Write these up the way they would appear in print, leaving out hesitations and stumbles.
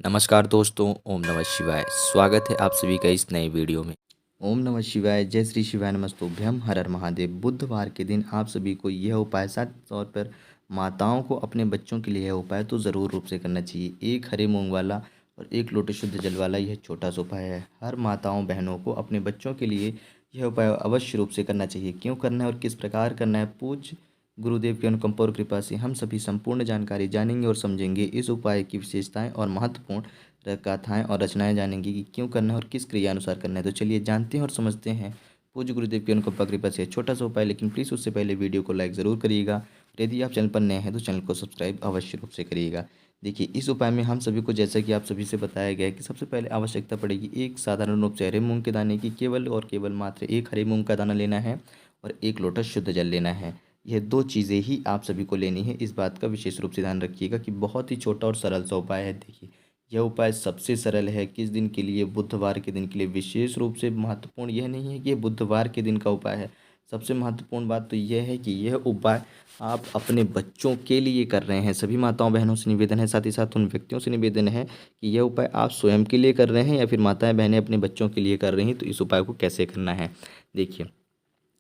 नमस्कार दोस्तों, ओम नमः शिवाय। स्वागत है आप सभी का इस नए वीडियो में। ओम नमः शिवाय, जय श्री शिवाय, नमस्तुभ्यम, हर हर महादेव। बुधवार के दिन आप सभी को यह उपाय साथ तौर पर माताओं को अपने बच्चों के लिए यह उपाय तो ज़रूर रूप से करना चाहिए। एक हरे मूंग वाला और एक लोटे शुद्ध जल वाला यह छोटा सा उपाय है। हर माताओं बहनों को अपने बच्चों के लिए यह उपाय अवश्य रूप से करना चाहिए। क्यों करना है और किस प्रकार करना है, पूज्य गुरुदेव की अनुकंपा और कृपा से हम सभी संपूर्ण जानकारी जानेंगे और समझेंगे। इस उपाय की विशेषताएं और महत्वपूर्ण गाथाएं और रचनाएं जानेंगे कि क्यों करना है और किस क्रिया अनुसार करना है। तो चलिए जानते हैं और समझते हैं। पूज्य गुरुदेव की अनुकंपा कृपा से छोटा सा उपाय, लेकिन प्लीज़ उससे पहले वीडियो को लाइक ज़रूर करिएगा। यदि आप चैनल पर नए हैं तो चैनल को सब्सक्राइब अवश्य रूप से करिएगा। देखिए, इस उपाय में हम सभी को, जैसा कि आप सभी से बताया गया है, कि सबसे पहले आवश्यकता पड़ेगी एक साधारण रूप से हरे मूंग के दाने की। केवल और केवल मात्र एक हरे मूंग का दाना लेना है और एक लोटा शुद्ध जल लेना है। यह दो चीज़ें ही आप सभी को लेनी है। इस बात का विशेष रूप से ध्यान रखिएगा कि बहुत ही छोटा और सरल सा उपाय है। देखिए, यह उपाय सबसे सरल है। किस दिन के लिए? बुधवार के दिन के लिए। विशेष रूप से महत्वपूर्ण यह नहीं है कि यह बुधवार के दिन का उपाय है। सबसे महत्वपूर्ण बात तो यह है कि यह उपाय आप अपने बच्चों के लिए कर रहे हैं। सभी माताओं बहनों से निवेदन है, साथ ही साथ उन व्यक्तियों से निवेदन है कि यह उपाय आप स्वयं के लिए कर रहे हैं या फिर माताएं बहनें अपने बच्चों के लिए कर रही हैं। तो इस उपाय को कैसे करना है, देखिए।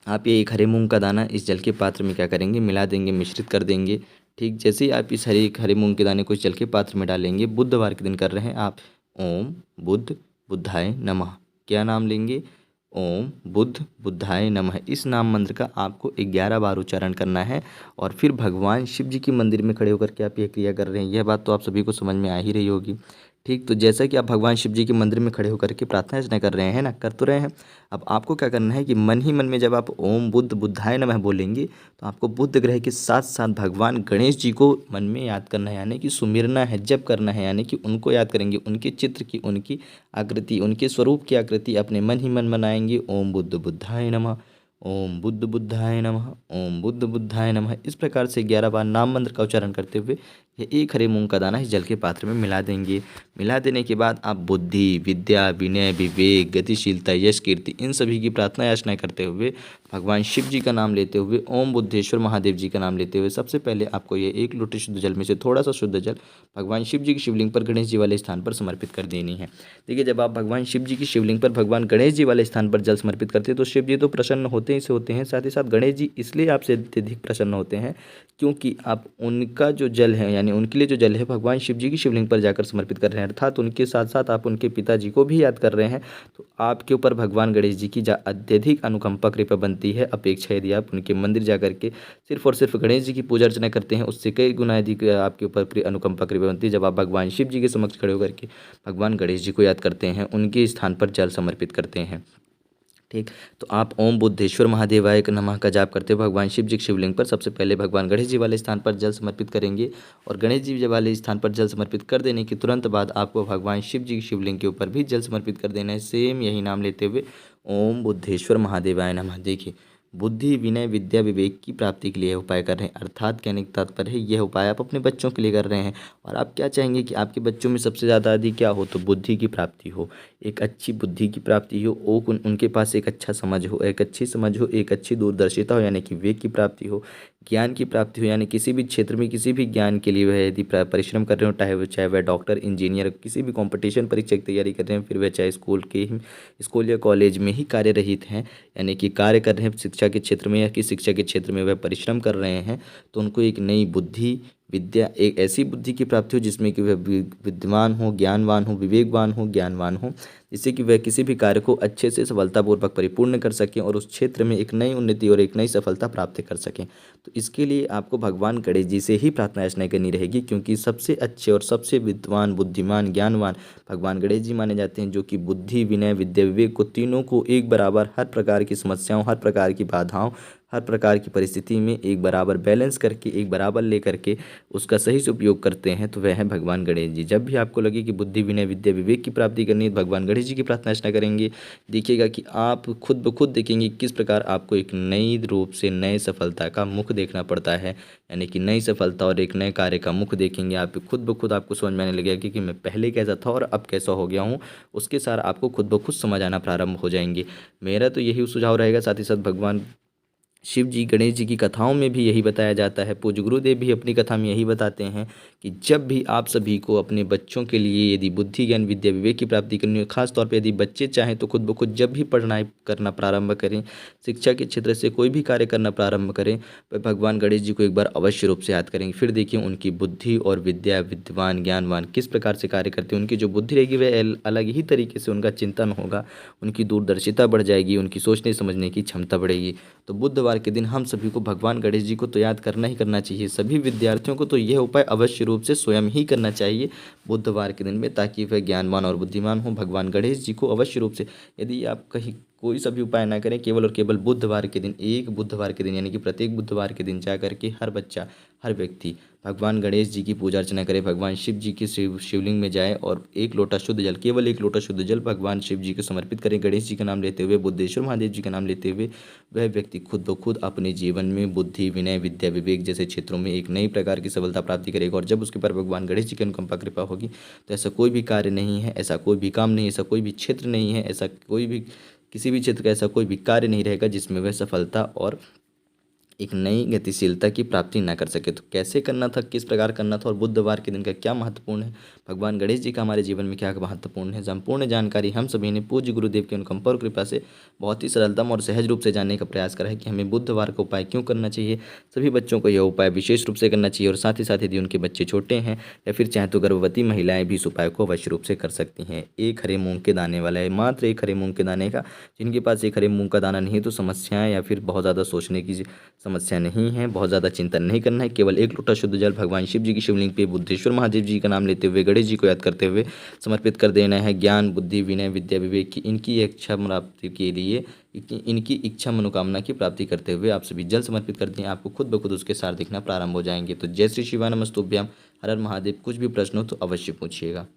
आप ये एक हरे मूंग का दाना इस जल के पात्र में क्या करेंगे, मिला देंगे, मिश्रित कर देंगे। ठीक, जैसे ही आप इस हरे मूंग के दाने को इस जल के पात्र में डालेंगे, बुधवार के दिन कर रहे हैं आप, ओम बुद्ध बुद्धाय नमः, क्या नाम लेंगे? ओम बुद्ध बुद्धाय नमः। इस नाम मंत्र का आपको 11 बार उच्चारण करना है और फिर भगवान शिव जी के मंदिर में खड़े होकर के आप ये क्रिया कर रहे हैं। यह बात तो आप सभी को समझ में आ ही रही होगी। ठीक, तो जैसा कि आप भगवान शिव जी के मंदिर में खड़े होकर के प्रार्थना अर्चना कर रहे हैं ना, कर तो रहे हैं। अब आपको क्या करना है कि मन ही मन में जब आप ओम बुद्ध बुद्धाय नमः बोलेंगे, तो आपको बुध ग्रह के साथ साथ भगवान गणेश जी को मन में याद करना है, यानी कि सुमिरना है, जप करना है, यानी कि उनको याद करेंगे। उनके चित्र की, उनकी आकृति, उनके स्वरूप की आकृति अपने मन ही मन बनाएंगे। ओम बुद्ध बुद्धाय नमः, ओम बुद्ध बुद्धाय नमः, ओम बुद्ध बुद्धाय नमः। इस प्रकार से 11 बार नाम मंत्र का उच्चारण करते हुए ये एक हरे मूंग का दाना इस जल के पात्र में मिला देंगे। मिला देने के बाद आप बुद्धि, विद्या, विनय, विवेक, गतिशीलता, यश, कीर्ति, इन सभी की प्रार्थना याचना करते हुए भगवान शिव जी का नाम लेते हुए, ओम बुद्धेश्वर महादेव जी का नाम लेते हुए, सबसे पहले आपको ये एक लोटे शुद्ध जल में से थोड़ा सा शुद्ध जल भगवान शिव जी की शिवलिंग पर, गणेश जी वाले स्थान पर समर्पित कर देनी है। देखिए, जब आप भगवान शिव जी की शिवलिंग पर भगवान गणेश जी वाले स्थान पर जल समर्पित करते हैं तो शिव जी तो प्रसन्न होते ही से होते हैं, साथ ही साथ गणेश जी इसलिए आपसे अत्यधिक प्रसन्न होते हैं क्योंकि आप उनका जो जल है, यानी उनके लिए जो जल है, भगवान शिव जी की शिवलिंग पर जाकर समर्पित कर रहे हैं। अर्थात उनके साथ साथ आप उनके पिताजी को भी याद कर रहे हैं। तो आपके ऊपर भगवान गणेश जी की अत्यधिक अनुकंपा कृपा बनती है। अपेक्षा यदि आप उनके मंदिर जाकर के सिर्फ और सिर्फ गणेश जी की पूजा अर्चना करते हैं, उससे कई गुना अधिक आपके ऊपर अनुकंपा कृपा बनती है जब आप भगवान शिव जी के समक्ष खड़े होकर के भगवान गणेश जी को याद करते हैं, उनके स्थान पर जल समर्पित करते हैं। ठीक, तो आप ओम बुद्धेश्वर महादेवाय नमः का जाप करते हुए भगवान शिव जी की शिवलिंग पर सबसे पहले भगवान गणेश जी वाले स्थान पर जल समर्पित करेंगे और गणेश जी वाले स्थान पर जल समर्पित कर देने के तुरंत बाद आपको भगवान शिव जी की शिवलिंग के ऊपर भी जल समर्पित कर देना है, सेम यही नाम लेते हुए, ओम बुद्धेश्वर महादेवाय नमः। देखिए, बुद्धि, विनय, विद्या, विवेक की प्राप्ति के लिए यह उपाय कर रहे हैं। अर्थात कहने का तात्पर्य है, यह उपाय आप अपने बच्चों के लिए कर रहे हैं और आप क्या चाहेंगे कि आपके बच्चों में सबसे ज़्यादा अधिक क्या हो, तो बुद्धि की प्राप्ति हो, एक अच्छी बुद्धि की प्राप्ति हो, उनके पास एक अच्छा समझ हो, एक अच्छी समझ हो, एक अच्छी दूरदर्शिता हो, यानी कि विवेक की प्राप्ति हो, ज्ञान की प्राप्ति हो, यानी किसी भी क्षेत्र में किसी भी ज्ञान के लिए वह यदि परिश्रम कर रहे हो, चाहे वह डॉक्टर, इंजीनियर, किसी भी कंपटीशन परीक्षा की तैयारी कर रहे हैं, फिर वह चाहे स्कूल या कॉलेज में ही कार्यरहित हैं, यानी कि कार्य कर रहे हैं शिक्षा के क्षेत्र में या किस शिक्षा के क्षेत्र में वह परिश्रम कर रहे हैं, तो उनको एक नई बुद्धि, विद्या, एक ऐसी बुद्धि की प्राप्ति हो जिसमें कि वह विद्वान हो, ज्ञानवान हो, विवेकवान हो, ज्ञानवान हो, जिससे कि वह किसी भी कार्य को अच्छे से सफलतापूर्वक परिपूर्ण कर सकें और उस क्षेत्र में एक नई उन्नति और एक नई सफलता प्राप्त कर सकें। तो इसके लिए आपको भगवान गणेश जी से ही प्रार्थना याचना करनी रहेगी, क्योंकि सबसे अच्छे और सबसे विद्वान, बुद्धिमान, ज्ञानवान भगवान गणेश जी माने जाते हैं, जो कि बुद्धि, विनय, विद्या, विवेक को तीनों को एक बराबर हर प्रकार की समस्याओं, हर प्रकार की बाधाओं, हर प्रकार की परिस्थिति में एक बराबर बैलेंस करके, एक बराबर लेकर के उसका सही से उपयोग करते हैं, तो वह है भगवान गणेश जी। जब भी आपको लगे कि बुद्धि, विनय, विद्या, विवेक की प्राप्ति करनी है, तो भगवान गणेश जी की प्रार्थना अर्चना करेंगे। देखिएगा कि आप खुद ब खुद देखेंगे किस प्रकार आपको एक नई रूप से नए सफलता का मुख देखना पड़ता है, यानी कि नई सफलता और एक नए कार्य का मुख देखेंगे आप, खुद ब खुद आपको समझ में आने लगेगा कि मैं पहले कैसा था और अब कैसा हो गया हूँ। उसके साथ आपको खुद ब खुद समझ आना प्रारंभ हो जाएंगे। मेरा तो यही सुझाव रहेगा। साथ ही साथ भगवान शिव जी गणेश जी की कथाओं में भी यही बताया जाता है। पूज्य गुरुदेव भी अपनी कथा में यही बताते हैं कि जब भी आप सभी को अपने बच्चों के लिए यदि बुद्धि ज्ञान विद्या विवेक की प्राप्ति करनी हो, खास तौर पे यदि बच्चे चाहें तो खुद ब खुद जब भी पढ़ाई करना प्रारंभ करें, शिक्षा के क्षेत्र से कोई भी कार्य करना प्रारंभ करें, वह भगवान गणेश जी को एक बार अवश्य रूप से याद करेंगे। फिर देखिए उनकी बुद्धि और विद्या, विद्वान, ज्ञानवान किस प्रकार से कार्य करते हैं। उनकी जो बुद्धि रहेगी वह अलग ही तरीके से उनका चिंतन होगा, उनकी दूरदर्शिता बढ़ जाएगी, उनकी सोचने समझने की क्षमता बढ़ेगी। तो बुधवार के दिन हम सभी को भगवान गणेश जी को तो याद करना ही करना चाहिए। सभी विद्यार्थियों को तो यह उपाय अवश्य रूप से स्वयं ही करना चाहिए बुधवार के दिन में, ताकि वह ज्ञानवान और बुद्धिमान हो। भगवान गणेश जी को अवश्य रूप से, यदि आप कहीं कोई सा भी उपाय ना करें, केवल और केवल बुधवार के दिन, एक बुधवार के दिन यानी कि प्रत्येक बुधवार के दिन जा करके हर बच्चा, हर व्यक्ति भगवान गणेश जी की पूजा अर्चना करे, भगवान शिव जी की शिवलिंग में जाए और एक लोटा शुद्ध जल, केवल एक लोटा शुद्ध जल भगवान शिव जी को समर्पित करें। गणेश जी का नाम लेते हुए, बुद्धेश्वर महादेव जी का नाम लेते हुए वह व्यक्ति खुद ब खुद अपने जीवन में बुद्धि, विनय, विद्या, विवेक जैसे क्षेत्रों में एक नई प्रकार की सफलता प्राप्ति करेगा। और जब उसके पर भगवान गणेश जी की अनुकंपा कृपा होगी तो ऐसा कोई भी कार्य नहीं है, ऐसा कोई भी काम नहीं है, ऐसा कोई भी क्षेत्र नहीं है, ऐसा कोई भी, किसी भी क्षेत्र का ऐसा कोई भी कार्य नहीं रहेगा जिसमें वह सफलता और एक नई गतिशीलता की प्राप्ति ना कर सके। तो कैसे करना था, किस प्रकार करना था और बुधवार के दिन का क्या महत्वपूर्ण है, भगवान गणेश जी का हमारे जीवन में क्या महत्वपूर्ण है, संपूर्ण जानकारी हम सभी ने पूज्य गुरुदेव के अनुकंपा और कृपा से बहुत ही सरलतम और सहज रूप से जानने का प्रयास करा है कि हमें बुधवार का उपाय क्यों करना चाहिए। सभी बच्चों को यह उपाय विशेष रूप से करना चाहिए और साथ ही साथ यदि उनके बच्चे छोटे हैं या फिर चाहे तो गर्भवती महिलाएं भी इस उपाय को अवश्य रूप से कर सकती हैं। एक हरे मूंग के दाने वाला है, मात्र एक हरे मूंग के दाने का। जिनके पास एक हरे मूंग का दाना नहीं है तो समस्याएं या फिर बहुत ज़्यादा सोचने की समस्या नहीं है, बहुत ज़्यादा चिंतन नहीं करना है। केवल एक लोटा शुद्ध जल भगवान शिव जी की शिवलिंग पे बुद्धेश्वर महादेव जी का नाम लेते हुए, गणेश जी को याद करते हुए समर्पित कर देना है। ज्ञान, बुद्धि, विनय, विद्या, विवेक की इनकी इच्छा प्राप्ति के लिए, इनकी इच्छा मनोकामना की प्राप्ति करते हुए आप सभी जल समर्पित करते हैं, आपको खुद ब खुद उसके सार दिखना प्रारंभ हो जाएंगे। तो जय श्री शिवाय नमस्तुभ्याम, हर हर महादेव। कुछ भी प्रश्न हो तो अवश्य पूछिएगा।